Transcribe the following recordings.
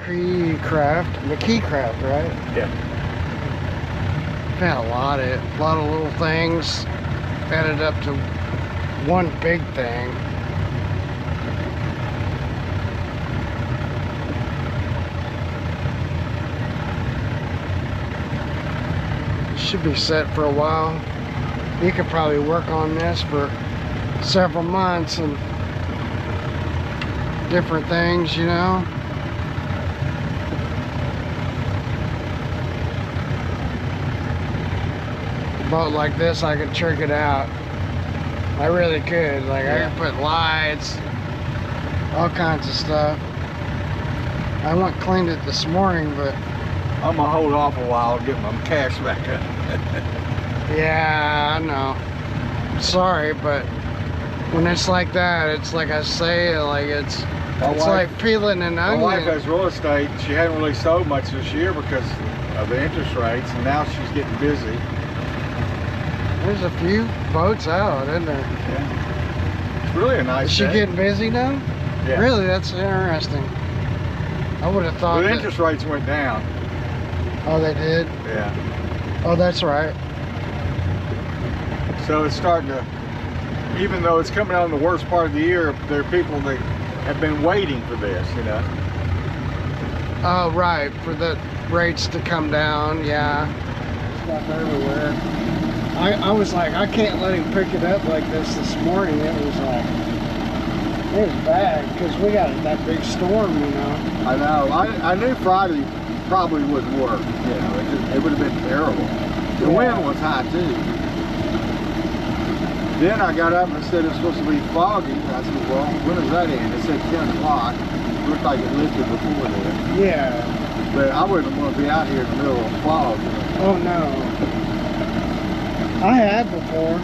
McKee Craft, right? Yeah. Got a lot of little things added up to one big thing. Should be set for a while. You could probably work on this for several months and different things, you know. A boat like this, I could trick it out. I really could. Like, yeah. I could put lights, all kinds of stuff. I went and cleaned it this morning, but I'm gonna hold off a while and get my cash back up. yeah, I know. Sorry, but when it's like that, it's like I say, like it's like peeling an onion. My wife has real estate. She hadn't really sold much this year because of the interest rates, and now she's getting busy. There's a few boats out, isn't there? Yeah. It's really a nice Is she day. getting busy now? Yeah. Really, that's interesting. I would have thought the interest rates went down. Oh, they did? Yeah. Oh, that's right. So it's starting to, even though it's coming out in the worst part of the year, there are people that have been waiting for this, you know. Oh, right, for the rates to come down, yeah. Stuff everywhere. I was like, I can't let him pick it up like this morning. It was like, it was bad because we got that big storm, you know. I know. I knew Friday probably wouldn't work, you know. It would have been terrible. The wind was high too. Then I got up and said it was supposed to be foggy. I said, well, when does that end? It said 10 o'clock. It looked like it lifted before then. Yeah. But I wouldn't want to be out here in the middle of fog. You know? Oh no. I had before.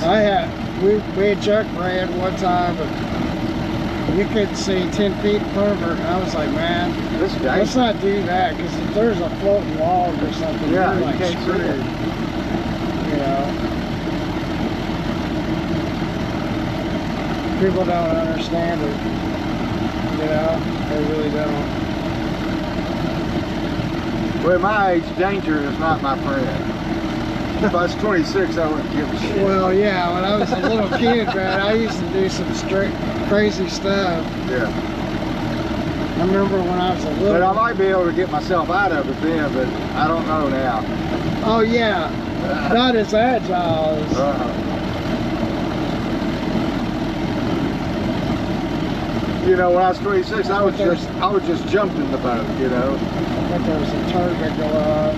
Yeah, we had Chuck ran one time, but you couldn't see 10 feet in front of her. And I was like, man, let's not do that, because if there's a floating log or something, yeah, you're like screwed. You know, people don't understand it. You know, they really don't. Well, at my age, danger is not my friend. If I was 26, I wouldn't give a shit. Well, yeah, when I was a little kid, man, I used to do some crazy stuff. Yeah. I remember when I was a little... But I might be able to get myself out of it then, but I don't know now. Oh, yeah. Not as agile as... You know, when I was 26, I would just jump in the boat, you know. I thought there was a turbine going on.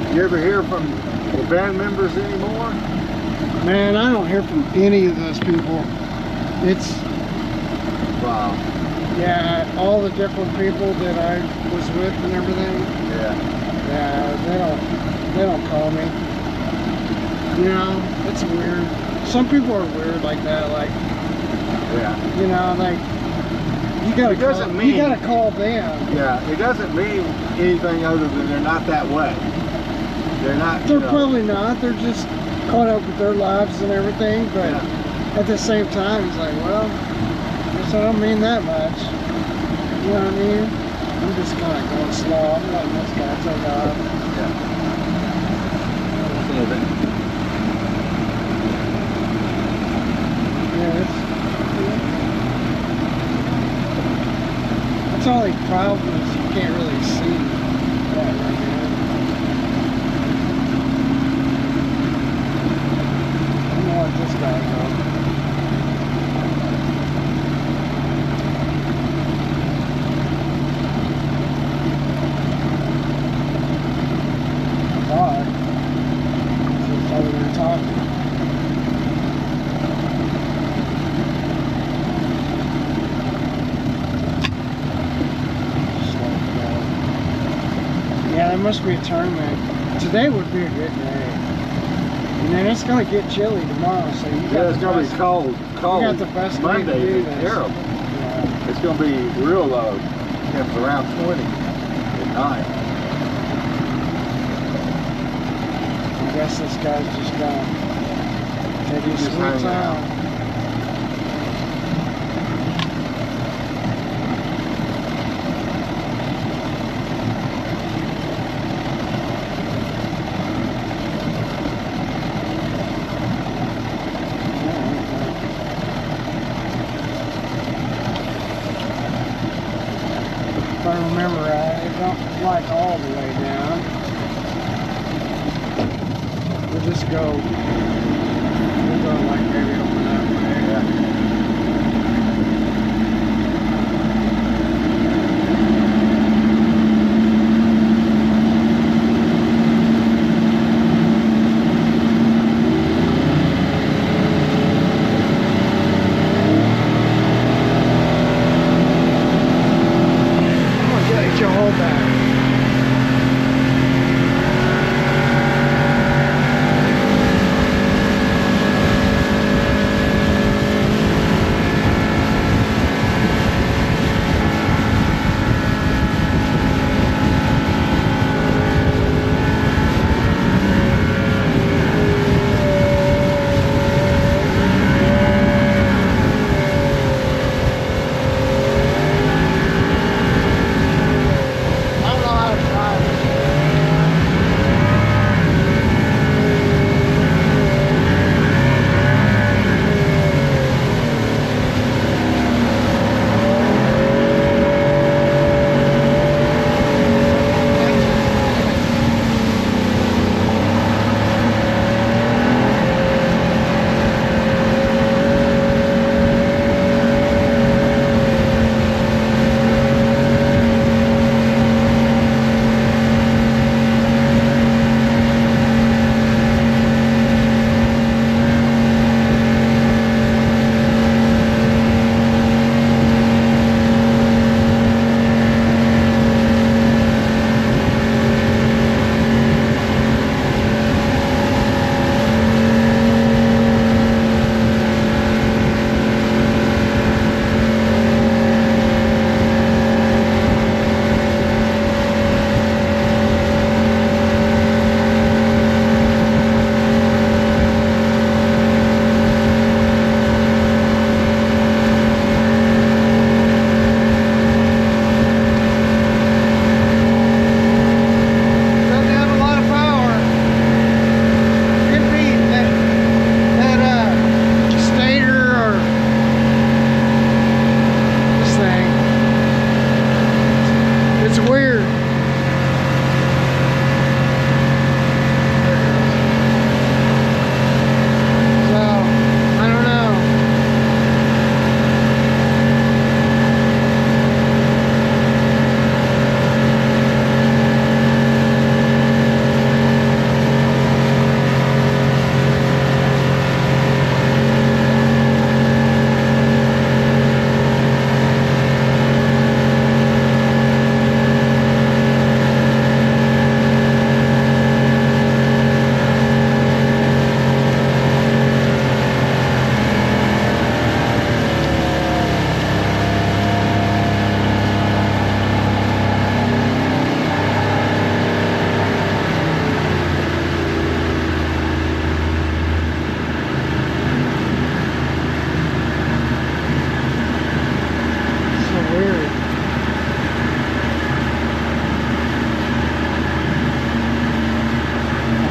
You ever hear from the band members anymore? Man, I don't hear from any of those people. It's... Wow. Yeah, all the different people that I was with and everything. Yeah. Yeah, they don't call me. You know, it's weird. Some people are weird like that, like... Yeah. You know, like... You gotta call them. Yeah, it doesn't mean anything other than they're not that way. They're not. They're probably not. They're just caught up with their lives and everything. But at the same time, it's like, well, I guess I don't mean that much. You know what I mean? I'm just kind of going slow. I'm letting this guy take off. Yeah. That's the only problem is you can't really see that right now. Let this guy go. Alright. Just over there talking. Yeah, there must be a tournament. Today would be a good day. And then it's going to get chilly tomorrow, so you got it's going to be cold. You got the best Monday day to do is this. terrible. Yeah. It's going to be real low. It's around 20. at night. I guess this guy's just gonna take his Just sweet hang time. out. If I remember right, it don't like all the way down. We'll just go like maybe over that way. Yeah. Get your hold back.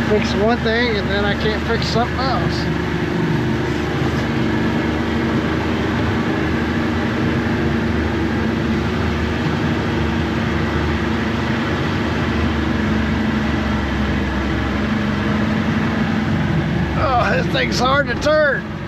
fix one thing and then I can't fix something else. Oh, this thing's hard to turn.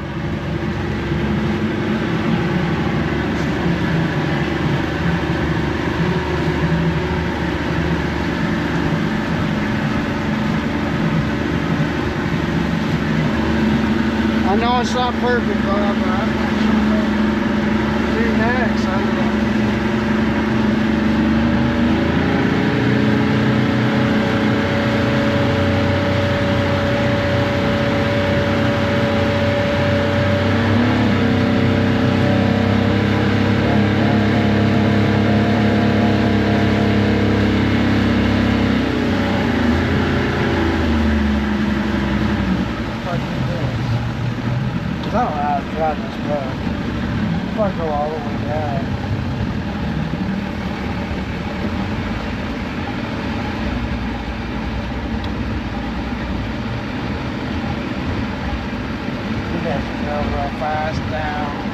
I know it's not perfect, but I'm not sure what to do next. I don't know. 'Cause I don't know how to drive this boat. If I go all the way down. You have to go real fast down.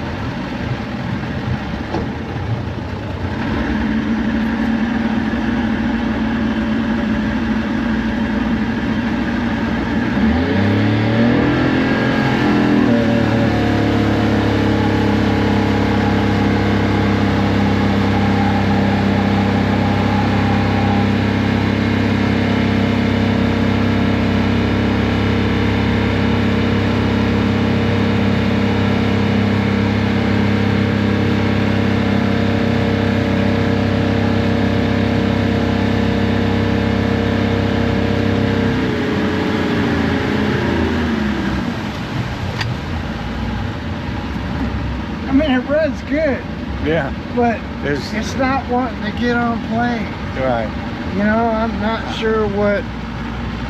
It runs good, Yeah. but There's it's not wanting to get on plane. right. You know, I'm not sure what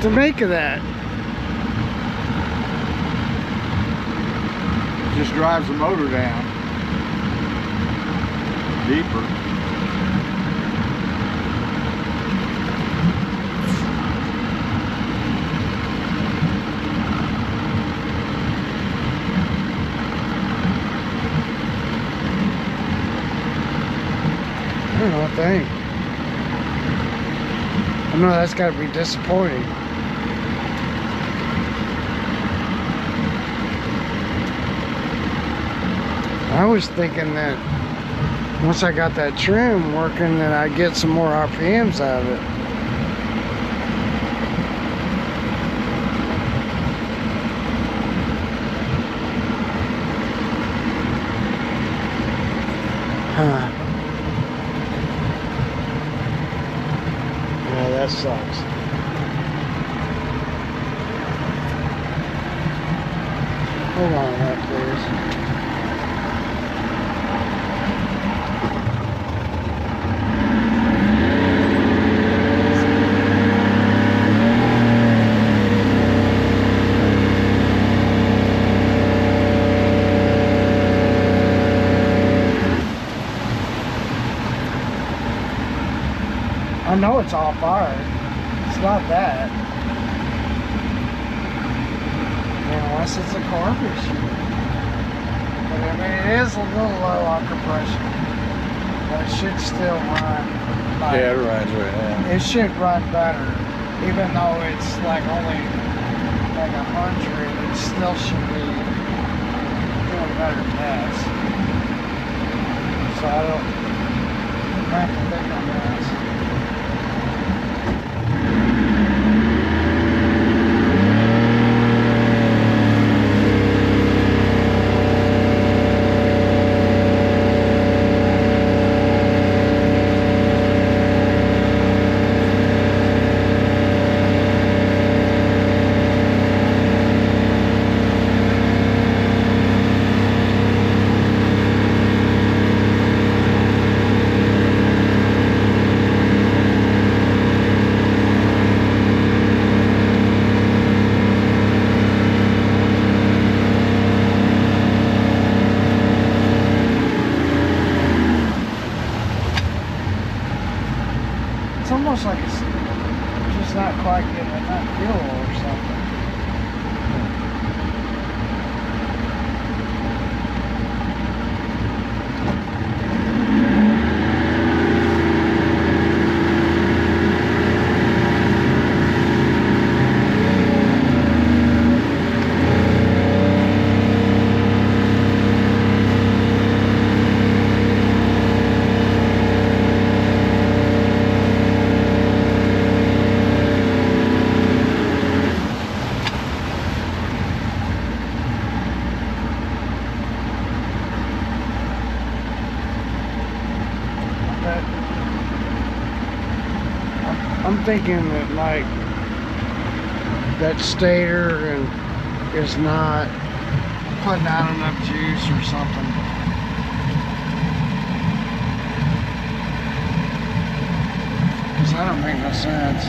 to make of that. Just drives the motor down deeper. I don't know what to think. I know that's got to be disappointing. I was thinking that once I got that trim working that I'd get some more RPMs out of it. Huh. Yeah, that sucks. Hold on to that, please. I know it's all fired. It's not that. Unless it's a carb issue. But I mean, it is a little low on compression. But it should still run. Like, Yeah, it runs right now. it should run better. Even though it's like only like 100, it still should be doing better tests. So I don't have to think on this. It's almost like it's just not quite getting enough fuel or something. I'm thinking that like that stator is not putting out enough juice or something. Because that don't make no sense.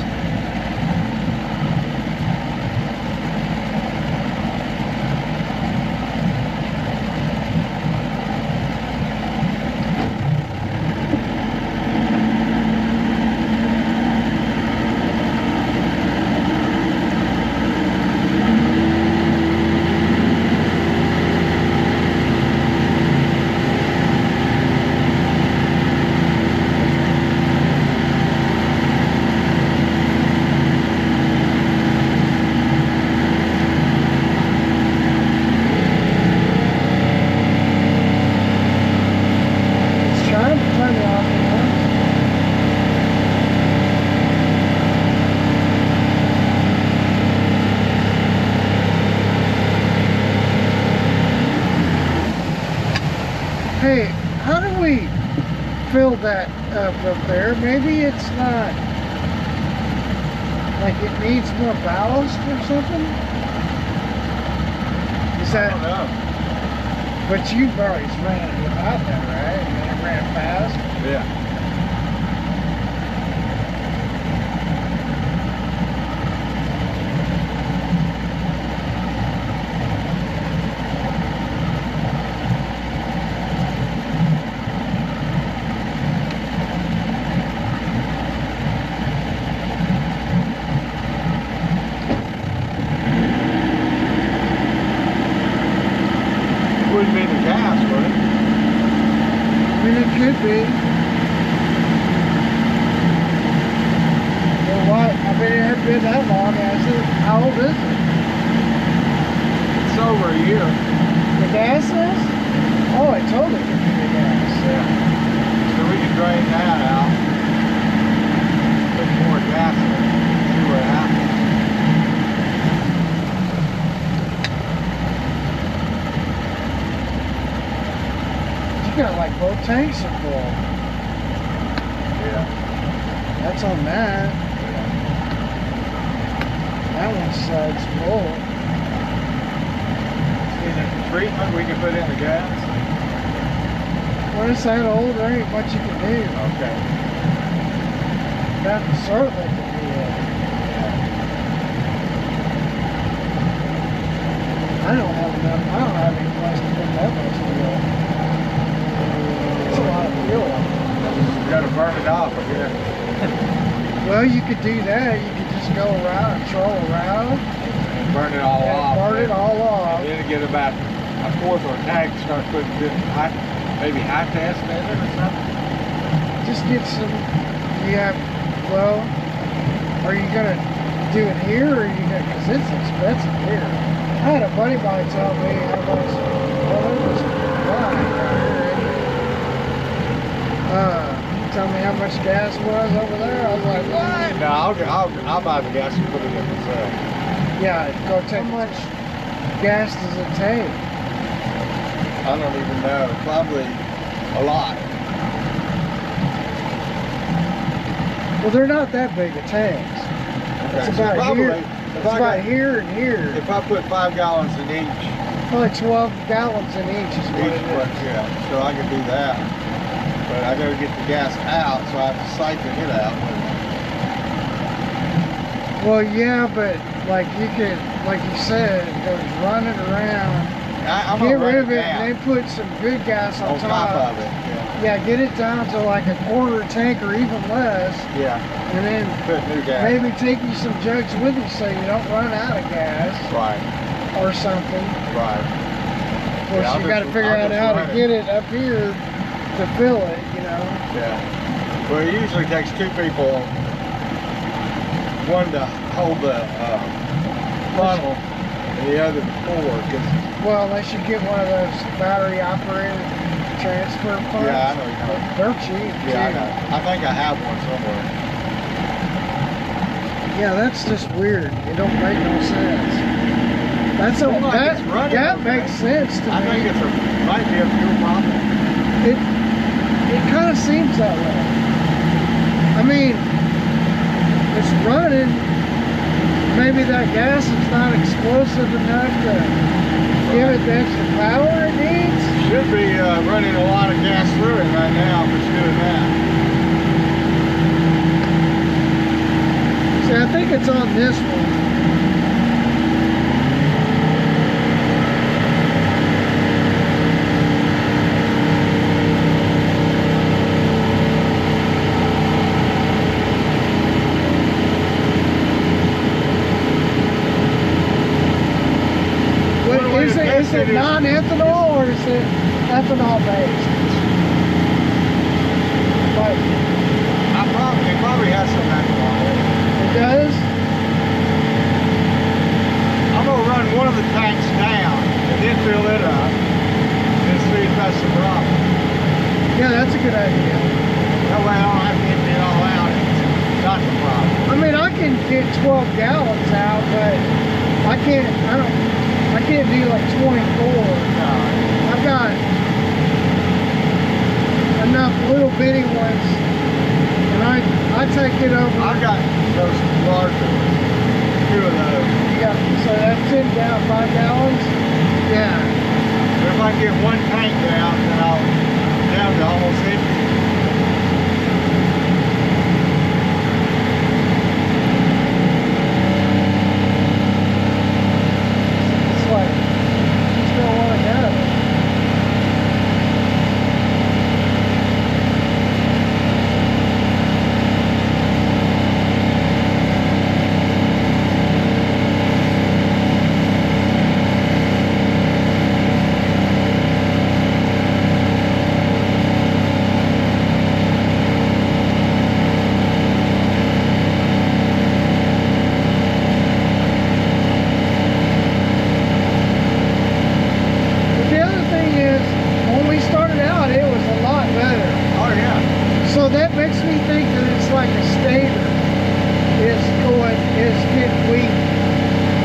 Hey, how do we fill that up there? Maybe it's not, like it needs more ballast or something? Is that? I don't know. But you've already ran it without that, right? And it ran fast? Yeah. Wouldn't be the gas, would it? I mean, it could be. Well, what? I mean, it hasn't been that long, has it? How old is it? It's over a year. The gas is? Oh, I told it could be the gas. Yeah. So we can drain that out. Put more gas in it. See what happens. You got like both tanks are full. Yeah. That's on that. That one side's full. Is it treatment we can put in the gas? When it's that old, there ain't much you can do. Okay. That certainly can be it. I don't have any place to put that much fuel. It's a lot of fuel. You gotta burn it off, I guess. Well, you could do that. You could just go around and troll around And burn it all and off. burn it all off. And then get about a fourth or a tank, start putting maybe high test in it or something. Just get some. You have. Well, are you gonna do it here, or are you gonna? Because it's expensive here. I had a buddy of mine tell me how much. Well, it was flying right here. Tell me how much gas was over there. I was like, what? No, I'll buy the gas and put it in myself. Yeah, go take. How much gas does it take? I don't even know. Probably a lot. Well, they're not that big of tanks. Okay, It's so about probably, here. if It's I about got- here and here. If I put 5 gallons in each, Probably 12 gallons in each is what it one, is. yeah, so I can do that. But I gotta get the gas out, so I have to siphon it out. Well, yeah, but like you could, like you said, it goes running around. I'm Get gonna run rid of it down and then put some good gas on on top of it. Yeah, get it down to like a quarter tank or even less, Yeah, and then put new gas. maybe take you some jugs with you so you don't run out of gas Right, or something. right. Of course, I'll you got to just- figure I'll out just how run to it. get it up here to fill it, you know. Yeah. Well, it usually takes 2 people, one to hold the funnel and the other to pour. Cause, Well, unless you get one of those battery operated transfer pumps. yeah, I know you know. They're cheap. Yeah, I too. know. I think I have one somewhere. Yeah, that's just weird. It don't make no sense. That's a, Seems like that, it's running that okay. makes sense to I think me. might be a fuel problem. It kind of seems that way. I mean, it's running. Maybe that gas is not explosive enough to give it the extra power it needs. Should be running a lot of gas through it right now if it's doing that. See, I think it's on this one. Is it non-ethanol or is it ethanol based? Like, It probably has some ethanol in it. it does? I'm gonna run one of the tanks down and then fill it up and see if that's the problem. Yeah, that's a good idea. That way I don't have to empty it all out. It's not the problem. I mean, I can get 12 gallons out, but I can't do like 24. No. I've got was. And I take it over. I got those large ones. 2 of those. You got, so that's 10 gallons, 5 gallons? Yeah. If I get 1 tank down, then I'll down to almost empty. It's like, you still want to go. So that makes me think that it's like a stator is getting weak.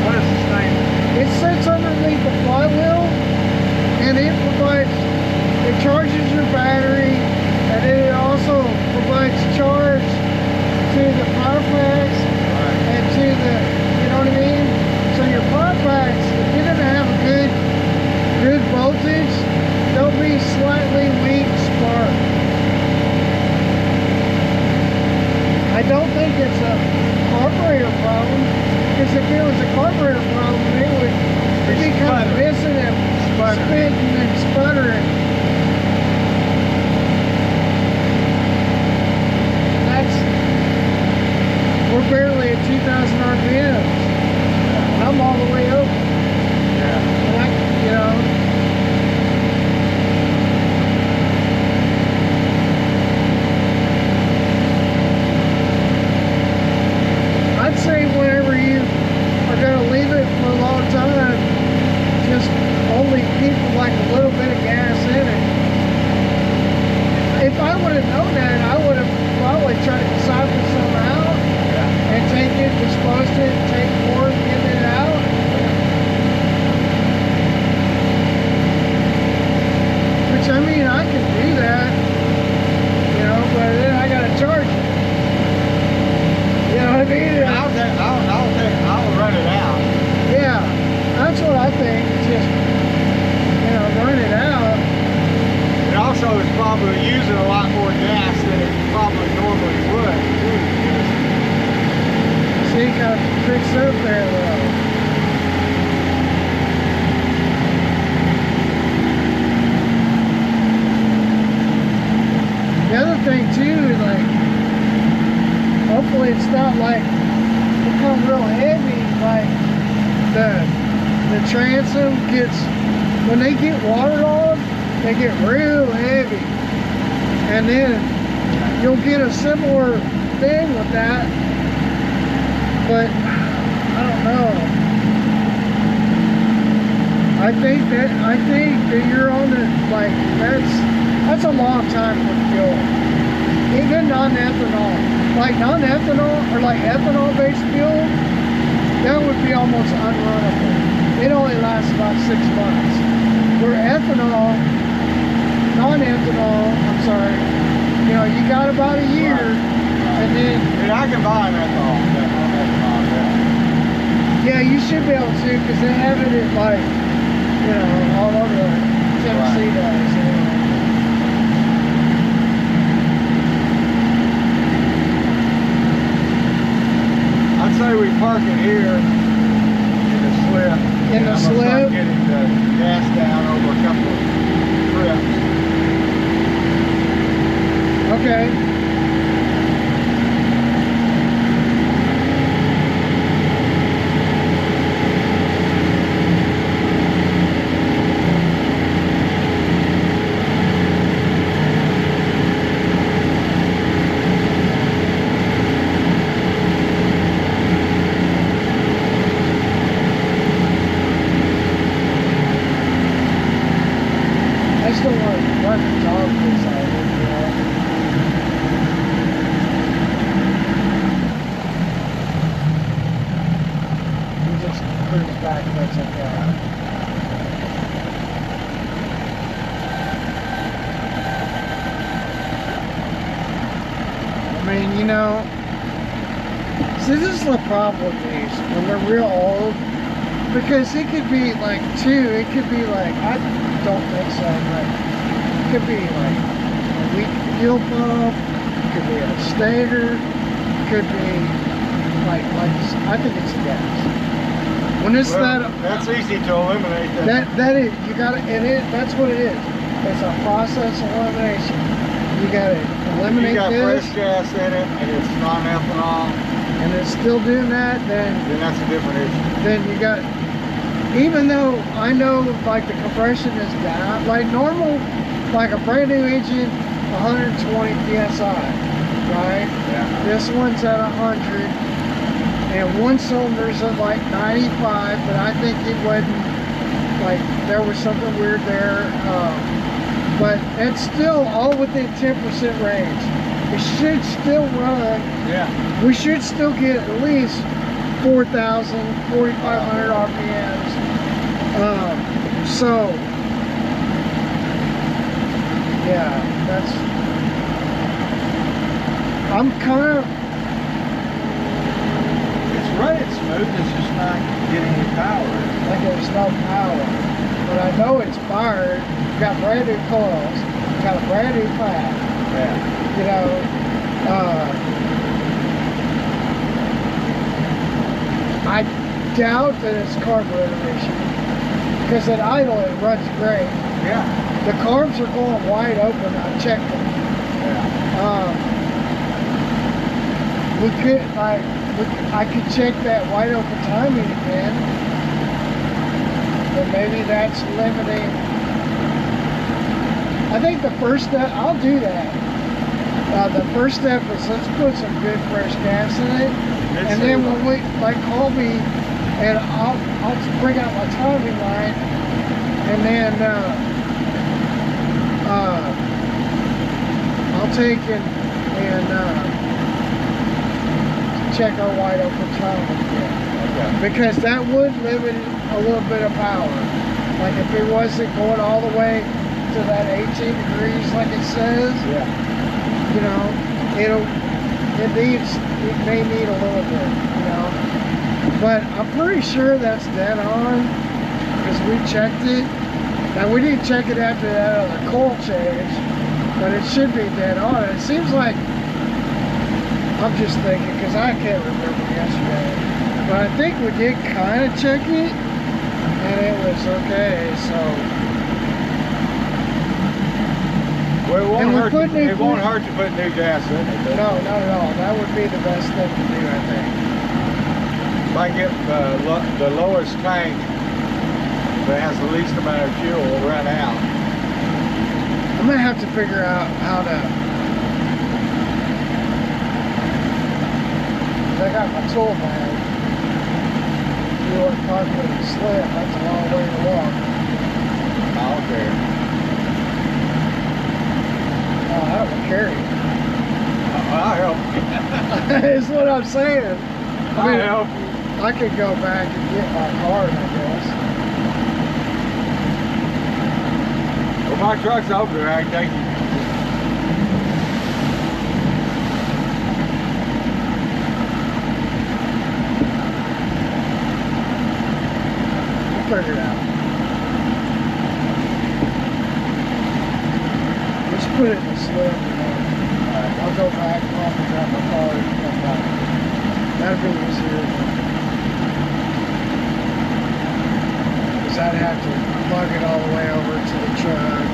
What is the statement? It sits underneath the flywheel and it charges your battery, and it also provides charge to the power packs and to the, you know what I mean? So your power packs, if you're gonna have a good voltage, they'll be slightly weak spark. I don't think it's a carburetor problem, because if it was a carburetor problem, it'd be kind of missing and spitting and sputtering. We're barely at 2,000 RPMs. I'm all the way over. Yeah. And I'd say whenever you are going to leave it for a long time, just only keep like a little bit of gas in it. If I would have known that, I would have probably tried to siphon some out and take it, dispose it, take more, get it out. Which, I mean, I can do that, you know, but then I gotta charge it. You know what I mean? I'll run it out. Yeah, that's what I think. Just, you know, run it out. It also is probably using a lot more gas than it probably normally would. See, kind of fixed up there though. The other thing too is like, hopefully it's not like become real heavy, like the transom gets, when they get waterlogged, they get real heavy. And then you'll get a similar thing with that. But I don't know. I think that you're on the, like, that's a long time for fuel. Even non-ethanol. Like non-ethanol or like ethanol-based fuel, that would be almost unrunnable. It only lasts about 6 months. Where ethanol, non-ethanol, I'm sorry, you know, you got about a year, and then... And I can buy an ethanol. Yeah, you should be able to, because they have it at, like, you know, all over Tennessee does. You know. I'd say we park it here in the slip. In the slip? Start getting the gas down over a couple of trips. Okay. you know, see, this is the problem with these when they're real old, because it could be like it could be like, I don't think so, but it could be like a weak fuel pump, it could be a stator, it could be like I think it's gas. When it's that's easy to eliminate. That is, you gotta, that's what it is. It's a process elimination. You gotta eliminate you got this. fresh gas in it and it's non-ethanol, And it's still doing that, then that's a different issue. Then you got, even though I know like the compression is down, like normal, like a brand new engine, 120 PSI, right? Yeah. This one's at 100. And one cylinder's at like 95, but I think it wasn't, like, there was something weird there. But it's still all within 10% range. It should still run. Yeah. We should still get at least 4,000, 4,500 RPMs. So, yeah, I'm kind of, running smooth, it's just not getting any power. Like there's no power. But I know it's fired. Got brand new coils. Got a brand new pad. Yeah. You know, I doubt that it's carburetor issue. Because at idle it runs great. Yeah. The carbs are going wide open. I checked them. Yeah. We could, like, I could check that wide open timing again, but maybe that's limiting. I think the first step, I'll do that. The first step is let's put some good fresh gas in it, and then when we, like, call me, and I'll bring out my timing line, and then I'll take and check our wide open timing again. Okay. Because that would limit a little bit of power. Like if it wasn't going all the way to that 18 degrees like it says, yeah, you know, it may need a little bit, you know. But I'm pretty sure that's dead on because we checked it. Now we didn't check it after that other coil change, but it should be dead on. It seems like, I'm just thinking, because I can't remember yesterday, but I think we did kind of check it, and it was okay, so. Well, it won't hurt to put new gas in it. No, not at all. That would be the best thing to do, I think. If I get the lowest tank that has the least amount of fuel will run out. I'm going to have to figure out how to. I got my tool bag. If you want to park with a slip, that's a long way to walk. I don't care. Oh, that would carry you. I'll help you. That's what I'm saying. I'll help you. I could go back and get my card, I guess. Well, my truck's over there. I can take you. Figure it out. Let's put it in the slip. I'll go back, off and grab my car and come back. That'd be easier. Because I'd have to plug it all the way over to the truck.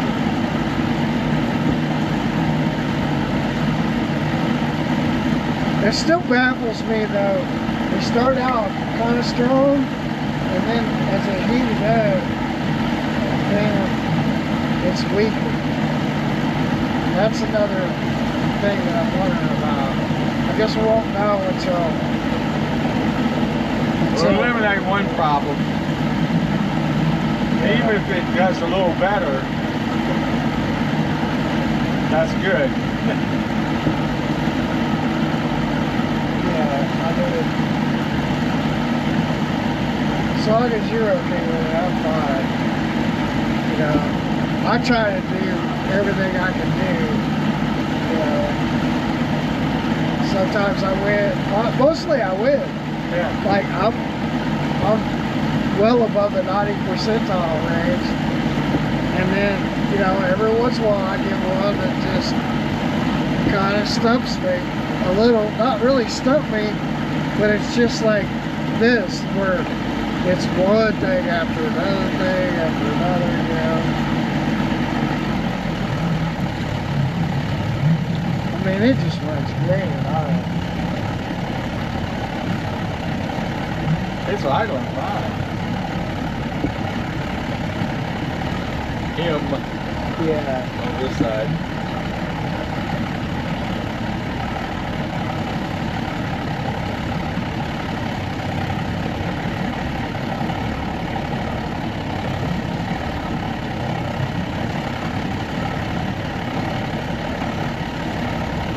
It still baffles me though. We start out kind of strong, and then as it heated up, then it's weaker. That's another thing that I'm wondering about. I guess we won't know until We'll eliminate one problem. Yeah. Even if it does a little better, that's good. Yeah, I mean, as long as you're okay with it, I'm fine. You know, I try to do everything I can do. You know, so sometimes I win. Mostly I win. Yeah. Like I'm well above the 90 percentile range, and then every once in a while I get one that just kind of stumps me a little. Not really stump me, but it's just like this, where it's one thing after another thing after another. I mean, it just runs great. It's idling fine. Him Yeah. on this side.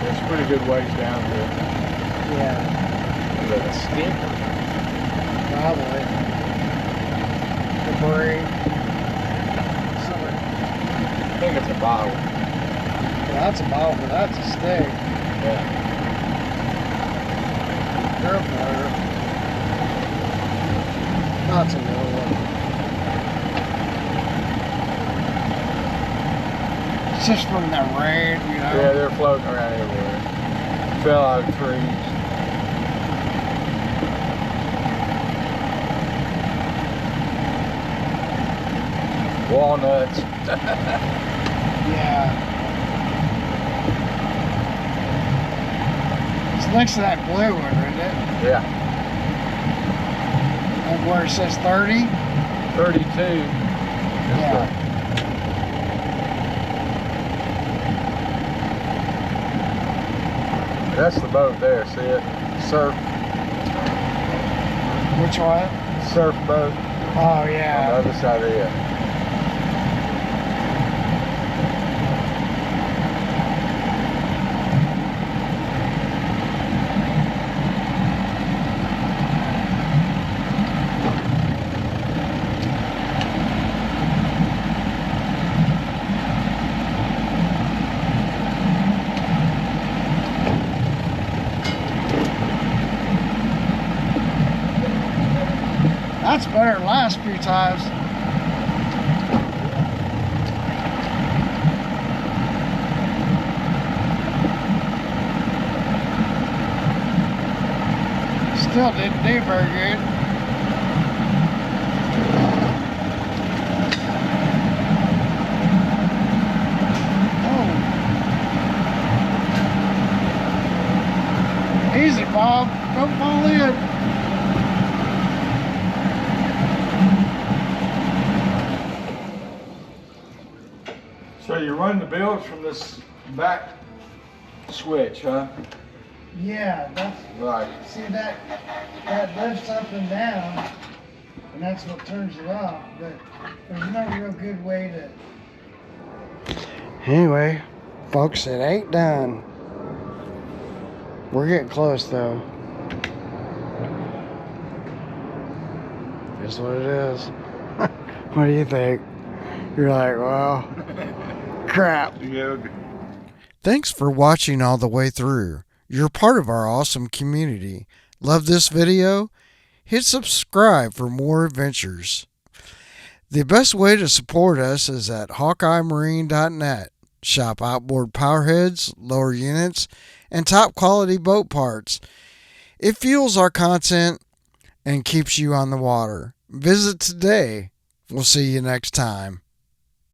It's pretty good ways down here. Yeah. Is that a stinker? Probably. Debris. I think it's a bottle. Well, that's a bottle, but that's a stick. Yeah. Careful there. That's a little one. It's just from that rain, Yeah, they're floating around everywhere. Fell out of trees. Walnuts. Yeah. It's next to that blue one, isn't it? Yeah. Like where it says 30? 32. Yeah. That's the boat there, see it? Surf Which one? boat Oh, on the yeah. other side of it. That's better than last few times. Still didn't do very good. Oh. Easy, Bob. Don't fall in. So you run the bilge from this back switch, huh? Yeah, that's, Right. see that lifts up and down, and that's what turns it off, but there's no real good way to... Anyway, folks, it ain't done. We're getting close, though. Is what it is. What do you think? You're like, well, crap. Yeah. Thanks for watching all the way through. You're part of our awesome community. Love this video? Hit subscribe for more adventures. The best way to support us is at hawkeyemarine.net. Shop outboard powerheads, lower units, and top quality boat parts. It fuels our content and keeps you on the water. Visit today. We'll see you next time.